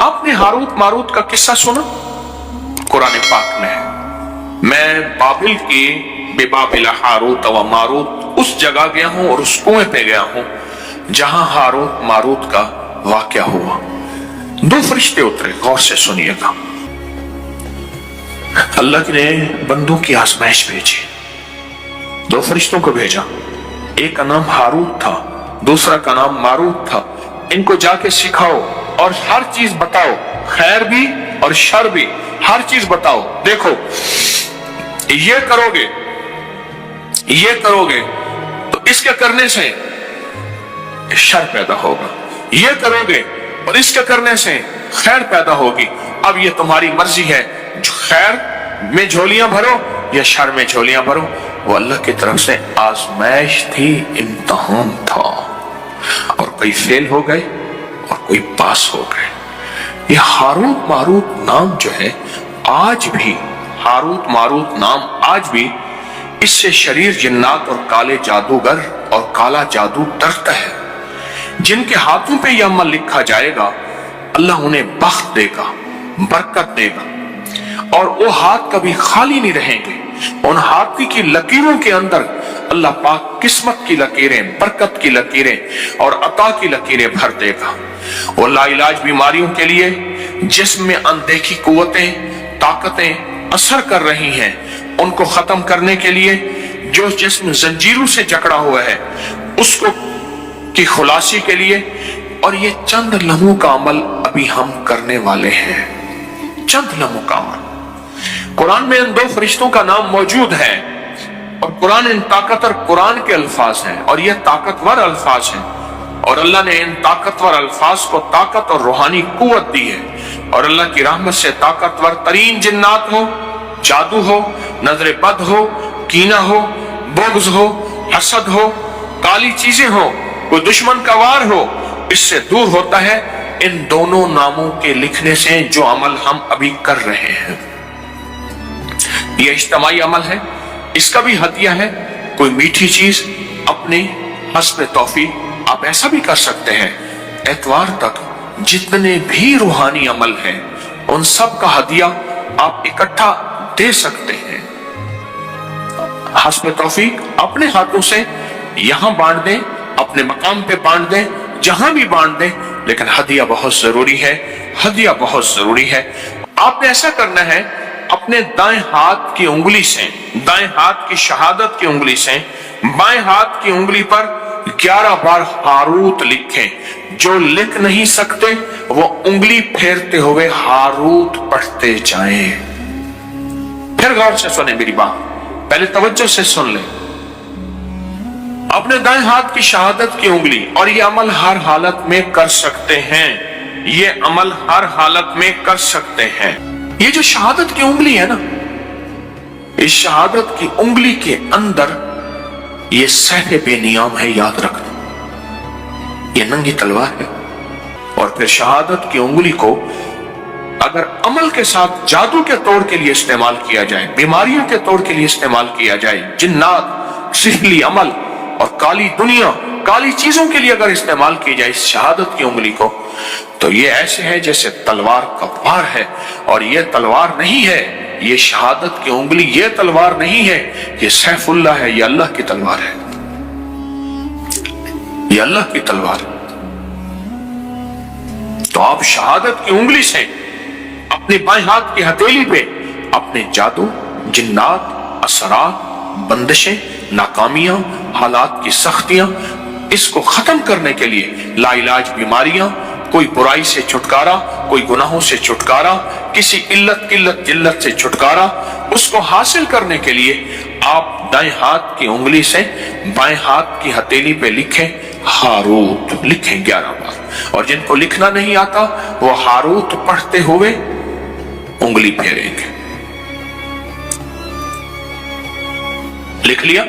आपने Harut Marut का किस्सा सुना? कुरान पाक में है। मैं बाबिल के बेबाबिला हारूत व मारूत उस जगह गया हूं और उस कुएं पे गया हूं जहां हारूत मारूत का वाकया हुआ। दो फरिश्ते उतरे, गौर से सुनिएगा। अल्लाह ने बंदों की आजमाइश भेजी, दो फरिश्तों को भेजा। एक का नाम हारूत था, दूसरा का नाम मारूत था। इनको जाके सिखाओ और हर चीज बताओ, खैर भी और शर भी, हर चीज बताओ। देखो ये करोगे तो इसके करने से शर पैदा होगा, ये करोगे और इसके करने से खैर पैदा होगी। अब ये तुम्हारी मर्जी है, जो खैर में झोलियां भरो या शर में झोलियां भरो। वो अल्लाह की तरफ से आजमाइश थी, इम्तिहान था, और कोई फेल हो गए और कोई पास हो गए। ये हारूत मारूत नाम जो है आज भी, हारूत मारूत नाम आज भी, इससे शरीर जिन्नात और काले जादूगर और काला जादू डरता है। जिनके हाथों पे यह अमल लिखा जाएगा अल्लाह उन्हें बख्त देगा, बरकत देगा, और वो हाथ कभी खाली नहीं रहेंगे। उन हाथ की लकीरों के अंदर अल्लाह पाक किस्मत की लकीरें, बरकत की लकीरें और अता की लकीरें भर देगा। वो लाइलाज बीमारियों के लिए जिस्म में अनदेखी कुव्वतें, ताकतें असर कर रही हैं, उनको खत्म करने के लिए जो जिस्म जंजीरों से जकड़ा हुआ है उसको की खुलासी के लिए। और ये चंद लम्हों का अमल अभी हम करने वाले हैं, चंद लम्हों का अमल। कुरान में इन दो फरिश्तों का नाम मौजूद है, और कुरान इन ताकतवर कुरान के अल्फाज हैं, और ये ताकतवर अल्फाज हैं। और अल्लाह ने इन ताकतवर अल्फाज को ताकत और रूहानी कुव्वत दी है। और अल्लाह की रहमत से ताकतवर तरीन जिन्नात हो, जादू हो, नजर बद हो, कीना हो, बुग़्ज़ हो, हसद हो, काली चीजें हो, कोई दुश्मन का वार हो, इससे दूर होता है इन दोनों नामों के लिखने से जो अमल हम अभी कर रहे हैं। यह इज्तिमाई अमल है, इसका भी हदिया है। कोई मीठी चीज अपने हस्ब तौफीक आप ऐसा भी कर सकते हैं, एतवार तक जितने भी रूहानी अमल हैं उन सब का हदिया आप इकट्ठा दे सकते हैं। हस्ब तौफीक अपने हाथों से यहां बांट दें, अपने मकाम पे बांट दें, जहां भी बांट दें, लेकिन हदिया बहुत जरूरी है, हदिया बहुत जरूरी है। आपने ऐसा करना है, अपने दाएं हाथ की उंगली से, दाएं हाथ की शहादत की उंगली से बाएं हाथ की उंगली पर 11 बार हारूत लिखें। जो लिख नहीं सकते वो उंगली फेरते हुए हारूत पढ़ते जाएं। फिर गौर से सुने मेरी बात, पहले तवज्जो से सुन लें। अपने दाएं हाथ की शहादत की उंगली, और ये अमल हर हालत में कर सकते हैं, ये अमल हर हालत में कर सकते हैं। ये जो शहादत की उंगली है ना, इस शहादत की उंगली के अंदर ये सहरे बेनियाम है, याद रखना। ये नंगी तलवार है। और फिर शहादत की उंगली को अगर अमल के साथ जादू के तौर के लिए इस्तेमाल किया जाए, बीमारियों के तौर के लिए इस्तेमाल किया जाए, जिन्नात, सिहली अमल और काली दुनिया, काली चीजों के लिए अगर इस्तेमाल की जाए इस शहादत की उंगली को, तो ये ऐसे है जैसे तलवार का वार है। और ये तलवार नहीं है, ये शहादत की उंगली, ये तलवार नहीं है, ये सैफुल्लाह है, ये अल्लाह की तलवार है, ये अल्लाह की तलवार है। तो आप शहादत की उंगली से अपने बाएं हाथ की हथेली पे अपने जादू, जिन्नात, असरात, बंदिशें, नाकामियां, हालात की सख्तियां, इसको खत्म करने के लिए लाइलाज बीमारियां, कोई बुराई से छुटकारा, कोई गुनाहों से छुटकारा, किसी इल्लत किल्लत जिल्लत से छुटकारा, उसको हासिल करने के लिए आप दाएं हाथ की उंगली से बाएं हाथ की हथेली पे लिखें हारूत, लिखें 11 बार। और जिनको लिखना नहीं आता वो हारूत पढ़ते हुए उंगली फेरेंगे। लिख लिया?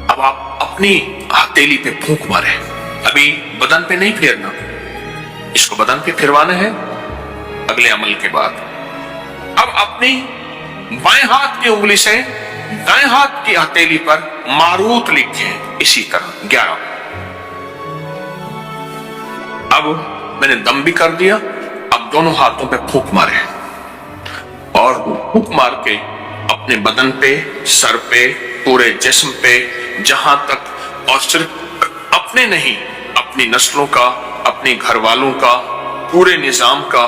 अब आप अपनी हथेली पे फूंक मारे, अभी बदन पे नहीं फेरना, इसको बदन पे फिरवाना है अगले अमल के बाद। अब अपनी बाएं हाथ की उंगली से दाएं हाथ की हथेली पर मारूत लिखें इसी तरह 11। अब मैंने दम भी कर दिया, अब दोनों हाथों पे फूंक मारे और फूंक मार के अपने बदन पे, सर पे, पूरे जिस्म पे, जहां तक, और सिर्फ अपने नहीं, अपनी नस्लों का, अपने घर वालों का, पूरे निजाम का,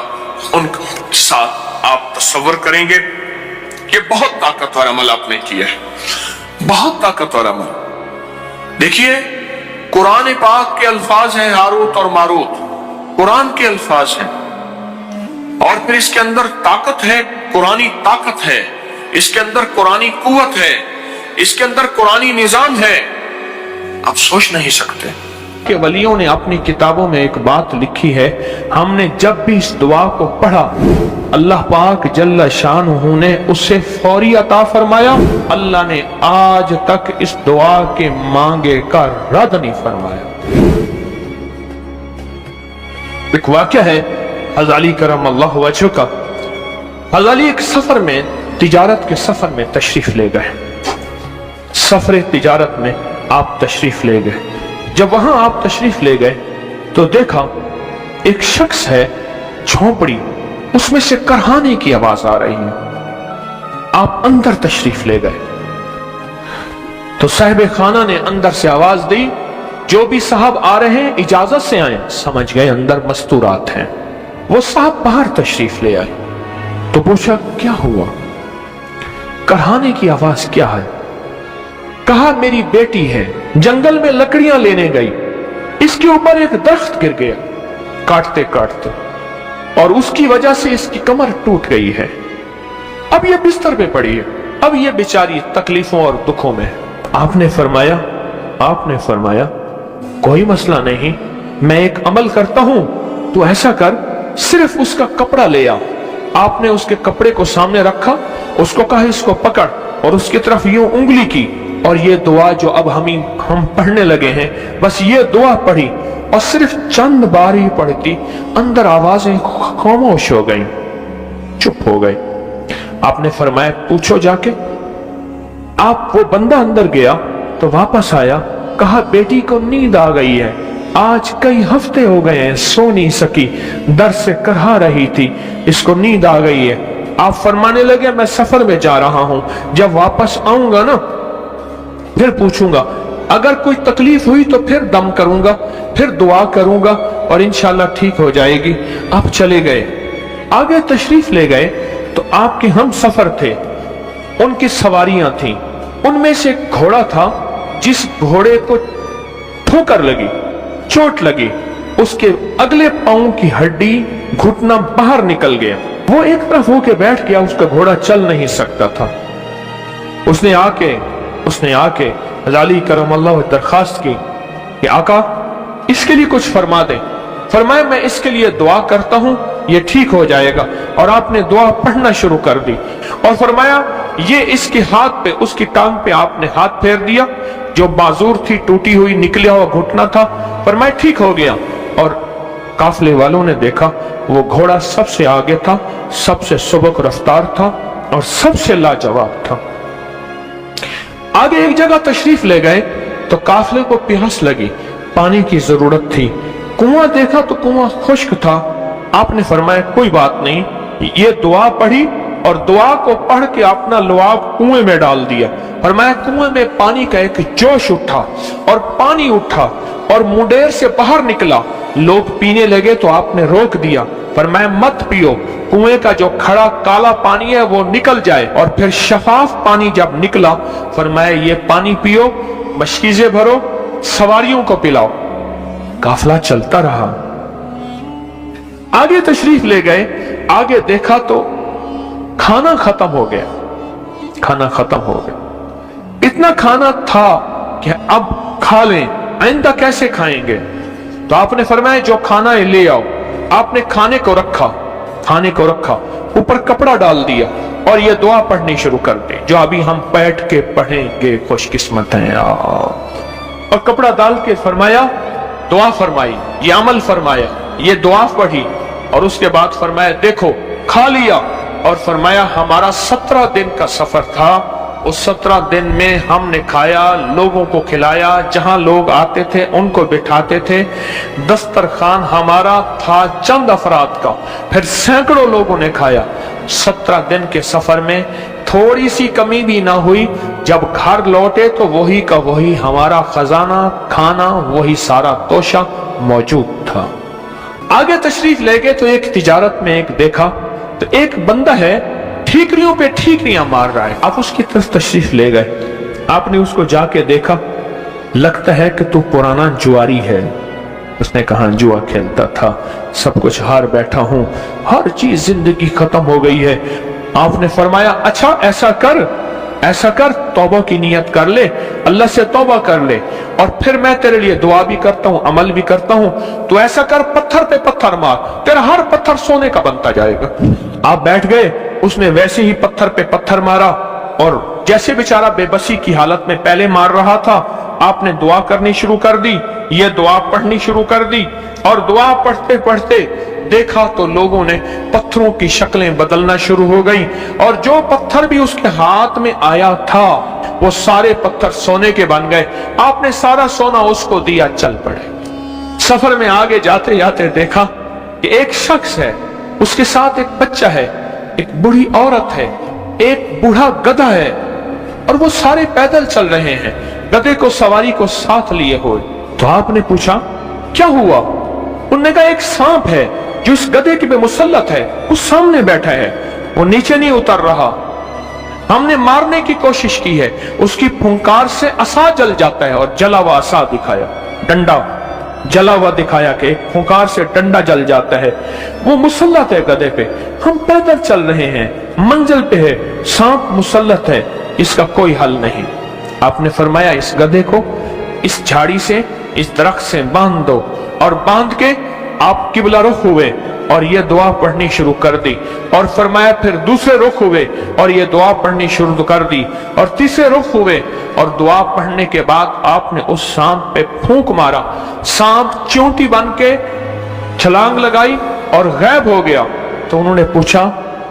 उनके साथ आप तसव्वुर करेंगे। ये बहुत ताकतवर अमल आपने किया है, बहुत ताकतवर अमल। देखिए, कुरान पाक के अल्फाज हैं हारूत और मारूत, कुरान के अल्फाज हैं, और फिर इसके अंदर ताकत है, कुरानी ताकत है, इसके अंदर कुरानी कुव्वत है, इसके अंदर कुरानी निजाम है, आप सोच नहीं सकते। के वलियों ने अपनी किताबों में एक बात लिखी है, हमने जब भी इस दुआ को पढ़ा, अल्लाह पाक जल्ल शानुहु ने उसे फौरी अता फरमाया। अल्लाह ने आज तक इस दुआ के मांगे का रद्द नहीं फरमाया। एक वाक़या है हज़रत अली करमल्लाहु वजहू का। हज़रत अली एक सफर में, तिजारत के सफर में तशरीफ ले गए। सफर तिजारत में आप तशरीफ ले गए। जब वहां आप तशरीफ ले गए तो देखा एक शख्स है, झोंपड़ी, उसमें से करहाने की आवाज आ रही है। आप अंदर तशरीफ ले गए तो साहिब खाना ने अंदर से आवाज दी, जो भी साहब आ रहे हैं इजाजत से आए। समझ गए अंदर मस्तूरात हैं। वो साहब बाहर तशरीफ ले आए तो पूछा क्या हुआ, करहाने की आवाज क्या है? कहा मेरी बेटी है, जंगल में लकड़ियां लेने गई, इसके ऊपर एक दरख्त गिर गया काटते काटते, और उसकी वजह से इसकी कमर टूट गई है। अब ये बिस्तर पे पड़ी है, अब ये बेचारी तकलीफों और दुखों में है। आपने फरमाया कोई मसला नहीं, मैं एक अमल करता हूं, तू ऐसा कर, सिर्फ उसका कपड़ा ले आ। आपने उसके कपड़े को सामने रखा, उसको कहा इसको पकड़, और उसकी तरफ यूं उंगली की, और ये दुआ जो अब हम पढ़ने लगे हैं, बस ये दुआ पढ़ी, और सिर्फ चंद बार ही पढ़ती, अंदर आवाजें खामोश हो गई, चुप हो गई। आपने फरमाया पूछो जाके। आप वो बंदा अंदर गया तो वापस आया, कहा बेटी को नींद आ गई है, आज कई हफ्ते हो गए हैं, सो नहीं सकी, दर्द से करहा रही थी, इसको नींद आ गई है। आप फरमाने लगे मैं सफर में जा रहा हूं, जब वापस आऊंगा ना फिर पूछूंगा, अगर कोई तकलीफ हुई तो फिर दम करूंगा, फिर दुआ करूंगा, और इंशाल्लाह ठीक हो जाएगी। आप चले गए, आगे तशरीफ ले गए तो आपके हम सफर थे, उनकी सवारियां थीं, उनमें से एक घोड़ा था, जिस घोड़े को ठोकर लगी, चोट लगी, उसके अगले पांव की हड्डी, घुटना बाहर निकल गया। वो एक तरफ होके बैठ गया, उसका घोड़ा चल नहीं सकता था। उसने आके हज़रत अली करमल्लाहु दरखास्त की कि आका इसके लिए कुछ फरमा दे। फरमाया मैं इसके लिए दुआ करता हूं, ये ठीक हो जाएगा। और आपने दुआ पढ़ना शुरू कर दी, और फरमाया ये इसके हाथ पे, उसकी टांग पे आपने हाथ फेर दिया, जो बाजूर थी, टूटी हुई, निकला हुआ घुटना था, फरमाया ठीक हो गया। और काफले वालों ने देखा वो घोड़ा सबसे आगे था, सबसे सुबक रफ्तार था, और सबसे लाजवाब था। आगे एक जगह तशरीफ ले गए तो काफले को प्यास लगी, पानी की जरूरत थी, कुआं देखा तो कुआं खुश्क था। आपने फरमाया कोई बात नहीं, ये दुआ पढ़ी, और दुआ को पढ़ के अपना लुआब कुएं में डाल दिया। फरमाया कुएं में पानी का एक जोश उठा, और पानी उठा और मुंडेर से बाहर निकला। लोग पीने लगे तो आपने रोक दिया, फरमाया मत पियो, कुएं का जो खड़ा काला पानी है वो निकल जाए। और फिर शफाफ पानी जब निकला, फरमाया ये पानी पियो, मशकीज़ें भरो, सवारियों को पिलाओ। काफला चलता रहा, आगे तशरीफ ले गए, आगे देखा तो खाना खत्म हो गया, इतना खाना था कि अब खा लें, आइंदा कैसे खाएंगे। तो आपने फरमाया जो खाना है ले आओ। आपने खाने को रखा, ऊपर कपड़ा डाल दिया, और ये दुआ पढ़नी शुरू कर दी, जो अभी हम बैठ के पढ़ेंगे, खुशकिस्मत हैं। और कपड़ा डाल के फरमाया, दुआ फरमाई, ये अमल फरमाया, ये दुआ पढ़ी, और उसके बाद फरमाया देखो खा लिया। और फरमाया हमारा 17 दिन का सफर था, उस 17 दिन में हमने खाया, लोगों को खिलाया, जहां लोग आते थे उनको बिठाते थे। दस्तरखान हमारा था चंद अफराद का, फिर सैकड़ों लोगों ने खाया। 17 दिन के सफर में थोड़ी सी कमी भी ना हुई। जब घर लौटे तो वही का वही हमारा खजाना, खाना, वही सारा तोशा मौजूद था। आगे तशरीफ ले गए तो एक तिजारत में एक देखा तो एक बंदा है ठीकरियों पे ठीकरियां मार रहा है। आप उसकी तरफ तशरीफ ले गए, आपने उसको जाके देखा, लगता है कि तू पुराना जुआरी है। उसने कहा जुआ खेलता था, सब कुछ हार बैठा हूं, हर चीज जिंदगी खत्म हो गई है। आपने फरमाया अच्छा ऐसा कर तौबा की नियत कर ले, अल्लाह से तौबा कर ले, और फिर मैं तेरे लिए दुआ भी करता हूं, अमल भी करता हूं। तो ऐसा कर, पत्थर पे पत्थर मार, तेरा हर पत्थर सोने का बनता जाएगा। आप बैठ गए, उसने वैसे ही पत्थर पे पत्थर मारा, और जैसे बेचारा बेबसी की हालत में पहले मार रहा था, आपने दुआ करनी शुरू कर दी, ये दुआ पढ़नी शुरू कर दी, और दुआ पढ़ते पढ़ते देखा तो लोगों ने पत्थरों की शक्लें बदलना शुरू हो गई, और जो पत्थर भी उसके हाथ में आया था वो सारे पत्थर सोने के बन गए। आपने सारा सोना उसको दिया, चल पड़े। सफर में आगे जाते जाते देखा कि एक शख्स है, उसके साथ एक बच्चा है, एक बूढ़ी औरत है, एक बूढ़ा गधा है, और वो सारे पैदल चल रहे हैं, गधे को सवारी को साथ लिए हुए। तो आपने पूछा क्या हुआ? उन्होंने कहा एक सांप है जो इस गधे के पे मुसल्लत है, उस सामने बैठा है, वो नीचे नहीं उतर रहा। हमने मारने की कोशिश की है, उसकी फुंकार से असा जल जाता है, और जला हुआ असा दिखाया, डंडा जला हुआ दिखाया कि एक फुंकार से डंडा जल जाता है। वो मुसल्लत है गधे पे, हम पैदल चल रहे हैं, मंजिल पे है, सांप मुसल्लत है, इसका कोई हल नहीं। आपने फरमाया इस गधे को इस झाड़ी से, इस दरख्त से बांध दो, और बांध के आप किबला रुख हुए और ये दुआ पढ़नी शुरू कर दी, और फरमाया फिर दूसरे रुख हुए और ये दुआ पढ़नी शुरू कर दी, और तीसरे रुख हुए, और दुआ पढ़ने के बाद आपने उस सांप पे फूंक मारा, सांप चींटी बन के छलांग लगाई और गायब हो गया। तो उन्होंने पूछा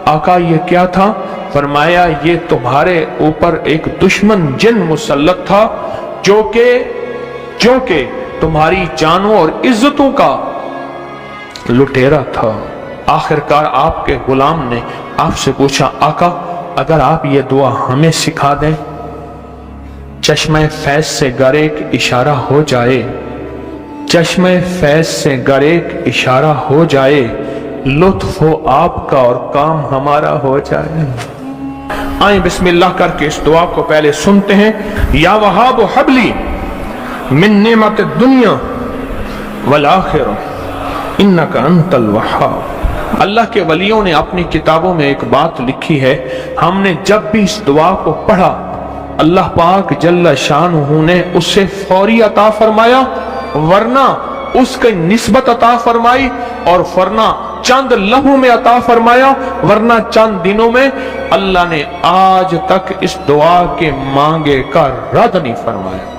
आका ये क्या था? फरमाया ये तुम्हारे ऊपर एक दुश्मन जिन मुसल्लत था जो के तुम्हारी जानों और इज्जतों का लुटेरा था। आखिरकार आपके गुलाम ने आपसे पूछा आका अगर आप ये दुआ हमें सिखा दें, चश्मे फैज से गरेक इशारा हो जाए, चश्मे फैज से गरेक इशारा हो जाए, लुत्फ हो आपका और काम हमारा हो जाए। आए बिस्मिल्लाह करके इस दुआ को पहले सुनते हैं। या वहाब हबली मिन नेमत दुनिया वल आखिरा इन्नका अंतल वहाब। अल्लाह के वलियों ने अपनी किताबों में एक बात लिखी है, हमने जब भी इस दुआ को पढ़ा अल्लाह पाक जल्ला शानुहु ने उससे फौरी अता फरमाया, वरना उसकी निस्बत अता फरमाई, और वरना चंद लम्हों में अता फरमाया, वरना चंद दिनों में। अल्लाह ने आज तक इस दुआ के मांगे का रद्द नहीं फरमाया।